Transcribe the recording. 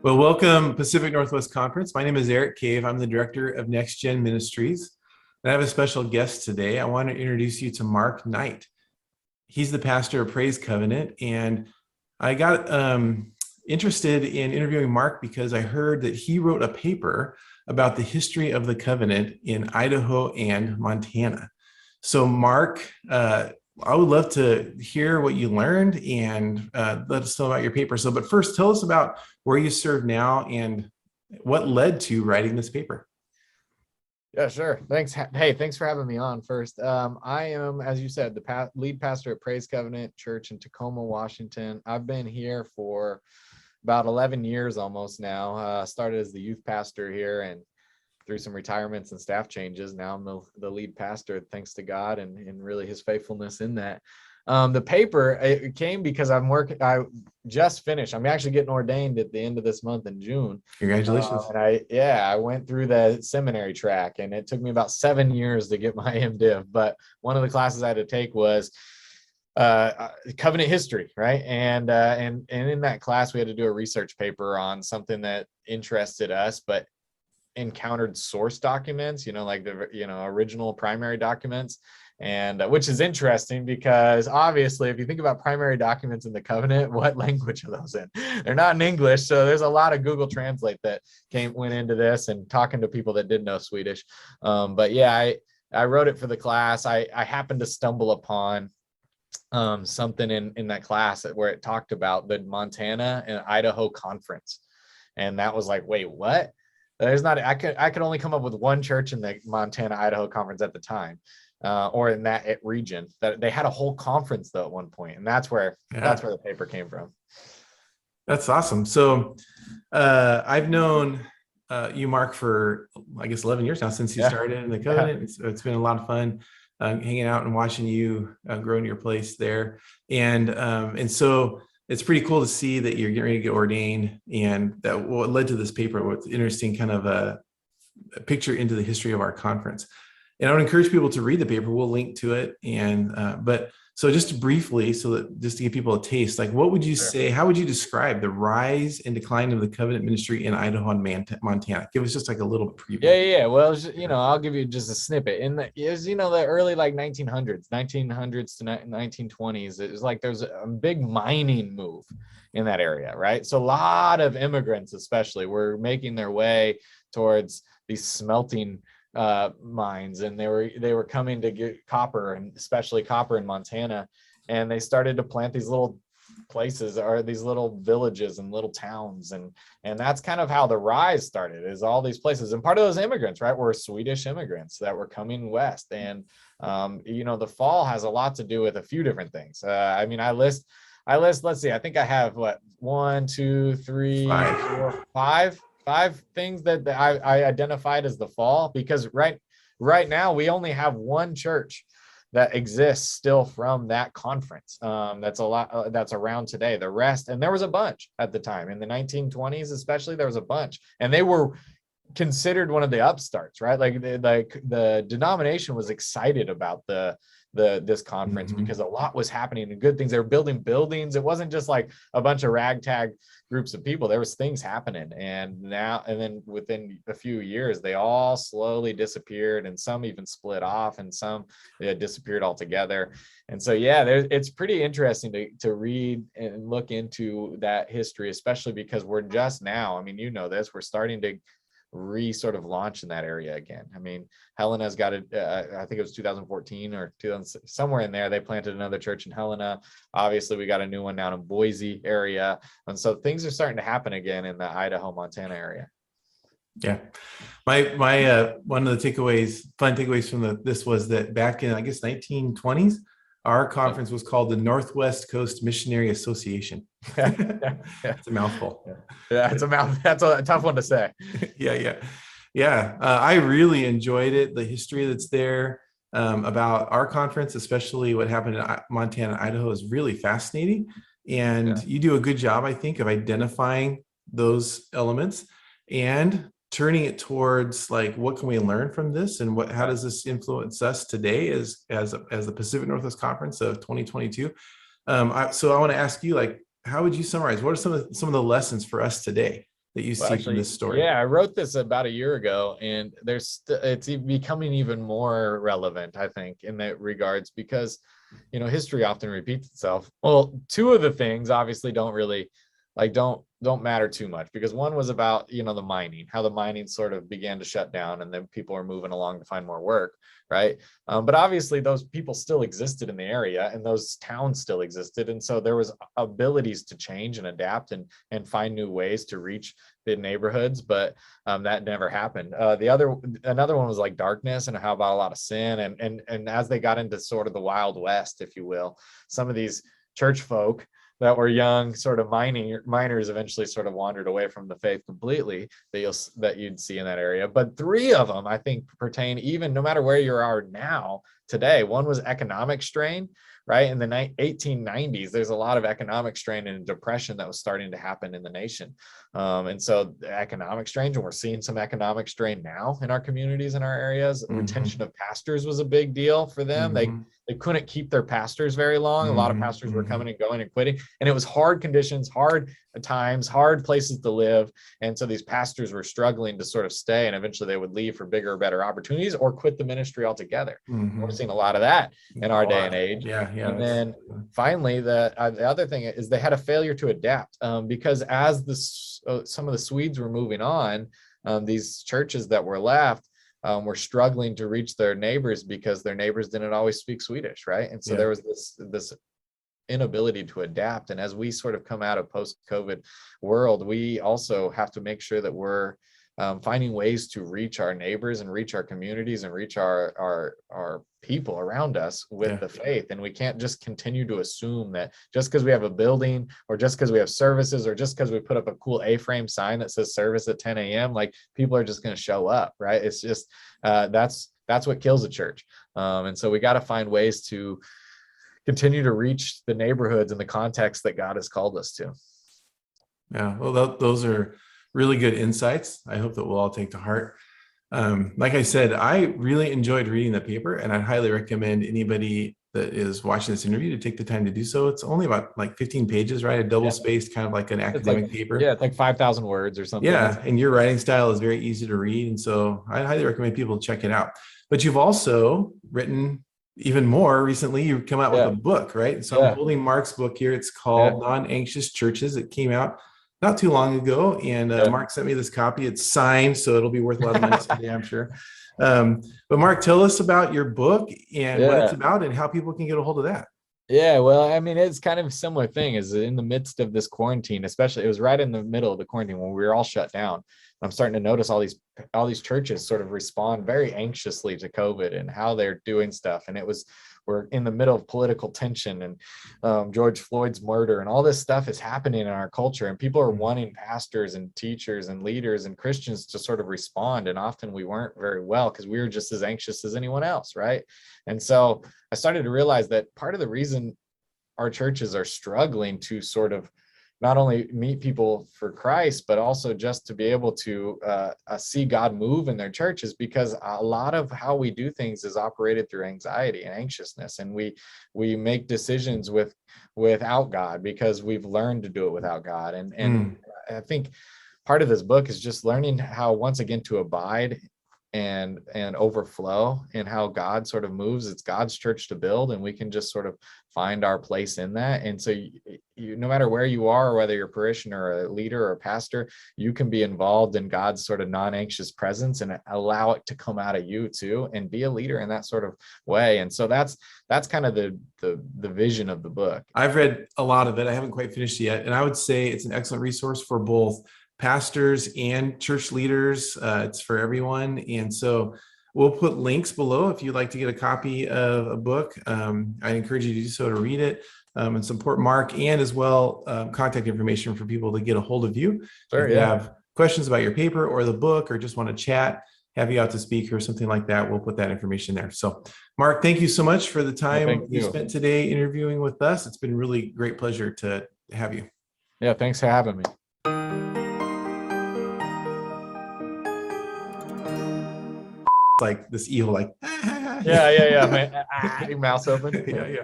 Well, welcome Pacific Northwest Conference. My name is Eric Cave. I'm the director of Next Gen Ministries. And I have a special guest today. I want to introduce you to Mark Knight. He's the pastor of Praise Covenant. And I got interested in interviewing Mark because I heard that he wrote a paper about the history of the covenant in Idaho and Montana. So Mark, I would love to hear what you learned and let us know about your paper. But first, tell us about where you serve now and what led to writing this paper. Yeah, sure. Thanks. Hey, thanks for having me on first. I am, as you said, the lead pastor at Praise Covenant Church in Tacoma, Washington. I've been here for about 11 years almost now. Started as the youth pastor here, and through some retirements and staff changes, now I'm the lead pastor, thanks to God and really his faithfulness in that. The paper, it came because I just finished. I'm actually getting ordained at the end of this month in June. Congratulations. And I went through the seminary track, and it took me about 7 years to get my MDiv. But one of the classes I had to take was covenant history, right? And in that class, we had to do a research paper on something that interested us, but encountered source documents, like the original primary documents, and which is interesting because obviously if you think about primary documents in the covenant, what language are those in? They're not in English, so there's a lot of Google Translate that went into this, and talking to people that did know Swedish. But yeah, I wrote it for the class. I happened to stumble upon something in that class where it talked about the Montana and Idaho conference, and that was like, wait, what? There's not. I could only come up with one church in the Montana Idaho conference at the time, or in that region. That they had a whole conference though at one point, and that's where the paper came from. That's awesome. So I've known you, Mark, for I guess 11 years now since you started in the covenant. So it's been a lot of fun hanging out and watching you grow in your place there, and so. It's pretty cool to see that you're getting ready to get ordained, and that what led to this paper, what's interesting kind of a picture into the history of our conference. And I would encourage people to read the paper. We'll link to it. But so just briefly, just to give people a taste, like what would you say, how would you describe the rise and decline of the covenant ministry in Idaho and Montana? Give us just like a little preview. Yeah. Well, I'll give you just a snippet. It was, the early like 1900s to 1920s. It was like there's a big mining move in that area, right? So a lot of immigrants, especially, were making their way towards these smelting mines, and they were coming to get copper, and especially copper in Montana, and they started to plant these little places, or these little villages and little towns, and that's kind of how the rise started, is all these places. And part of those immigrants, right, were Swedish immigrants that were coming west. And the fall has a lot to do with a few different things. I list, let's see, I think I have one, two, three, four, five things that I identified as the fall, because right now we only have one church that exists still from that conference. That's a lot that's around today. The rest, and there was a bunch at the time in the 1920s, especially, there was a bunch, and they were considered one of the upstarts, right? Like the denomination was excited about this conference because a lot was happening and good things. They were building buildings. It wasn't just like a bunch of ragtag groups of people. There was things happening, and then within a few years, they all slowly disappeared, and some even split off, and some disappeared altogether. And so, it's pretty interesting to read and look into that history, especially because we're just now, we're starting to sort of launch in that area again. Helena's got it. I think it was 2014 or 2000, somewhere in there. They planted another church in Helena. Obviously, we got a new one down in Boise area, and so things are starting to happen again in the Idaho, Montana area. Yeah, my one of the fun takeaways from this was that back in, I guess, 1920s, our conference was called the Northwest Coast Missionary Association. It's a mouthful. It's a mouthful. That's a tough one to say. Yeah. I really enjoyed it. The history that's there about our conference, especially what happened in Montana, Idaho, is really fascinating. And you do a good job, I think, of identifying those elements and turning it towards like, what can we learn from this, and how does this influence us today as the Pacific Northwest Conference of 2022? So I want to ask you, like, how would you summarize? What are some of the lessons for us today that you Well, see from actually, this story? yeah, I wrote this about a year ago, and it's becoming even more relevant, I think, in that regards, because history often repeats itself. Well, two of the things obviously don't really don't matter too much, because one was about the mining, how the mining sort of began to shut down, and then people are moving along to find more work, right? But obviously those people still existed in the area, and those towns still existed, and so there was abilities to change and adapt and find new ways to reach the neighborhoods, but that never happened. Another one was like darkness, and how about a lot of sin, and as they got into sort of the Wild West, if you will, some of these church folk that were young sort of miners eventually sort of wandered away from the faith completely, that you'd see in that area. But three of them, I think, pertain even no matter where you are now today. One was economic strain, right? In the 1890s, there's a lot of economic strain and depression that was starting to happen in the nation. And so the economic strain, and we're seeing some economic strain now in our communities, in our areas. Retention of pastors was a big deal for them. They couldn't keep their pastors very long. A lot of pastors were coming and going and quitting, and it was hard conditions, hard times, hard places to live. And so these pastors were struggling to sort of stay, and eventually they would leave for bigger, better opportunities or quit the ministry altogether. We're seeing a lot of that in our day and age. Yeah. And then finally, the other thing is they had a failure to adapt, because as some of the Swedes were moving on, these churches that were left were struggling to reach their neighbors, because their neighbors didn't always speak Swedish, right? And so there was this inability to adapt. And as we sort of come out of post-COVID world, we also have to make sure that we're finding ways to reach our neighbors and reach our communities and reach our people around us with the faith. And we can't just continue to assume that just because we have a building, or just because we have services, or just because we put up a cool A-frame sign that says service at 10 a.m., like people are just going to show up, right? It's just that's what kills a church. And so we got to find ways to continue to reach the neighborhoods in the context that God has called us to. Yeah, well, those are really good insights. I hope that we'll all take to heart. Like I said, I really enjoyed reading the paper, and I'd highly recommend anybody that is watching this interview to take the time to do so. It's only about like 15 pages, right? A double spaced, kind of like an academic paper. Yeah, it's like 5,000 words or something. Yeah, and your writing style is very easy to read, and so I highly recommend people check it out. But you've also written even more recently. You've come out with a book, right? So I'm holding Mark's book here. It's called Non-Anxious Churches. It came out not too long ago, and Mark sent me this copy. It's signed, so it'll be worth a lot of money someday, I'm sure. But Mark, tell us about your book and what it's about, and how people can get a hold of that. Yeah, well, I mean, it's kind of a similar thing. Is in the midst of this quarantine, especially, it was right in the middle of the quarantine when we were all shut down. I'm starting to notice all these churches sort of respond very anxiously to COVID and how they're doing stuff. And we're in the middle of political tension, and George Floyd's murder, and all this stuff is happening in our culture, and people are wanting pastors and teachers and leaders and Christians to sort of respond. And often we weren't very well, because we were just as anxious as anyone else, right? And so I started to realize that part of the reason our churches are struggling to sort of not only meet people for Christ, but also just to be able to see God move in their church, is because a lot of how we do things is operated through anxiety and anxiousness. And we make decisions without God, because we've learned to do it without God. And I think part of this book is just learning how, once again, to abide and overflow, and how God sort of moves. It's God's church to build, and we can just sort of find our place in that. And so you no matter where you are, whether you're a parishioner or a leader or a pastor, you can be involved in God's sort of non-anxious presence and allow it to come out of you too, and be a leader in that sort of way. And so that's kind of the vision of the book. I've read a lot of it. I haven't quite finished it yet, and I would say it's an excellent resource for both pastors and church leaders. It's for everyone. And so we'll put links below if you'd like to get a copy of a book. I encourage you to do so, to read it and support Mark, and as well contact information for people to get a hold of you. If you have questions about your paper or the book, or just want to chat, have you out to speak or something like that, we'll put that information there. So Mark, thank you so much for the time you spent today interviewing with us. It's been really great pleasure to have you. Yeah, thanks for having me. Like this evil, like yeah, man. Your mouth's open. yeah.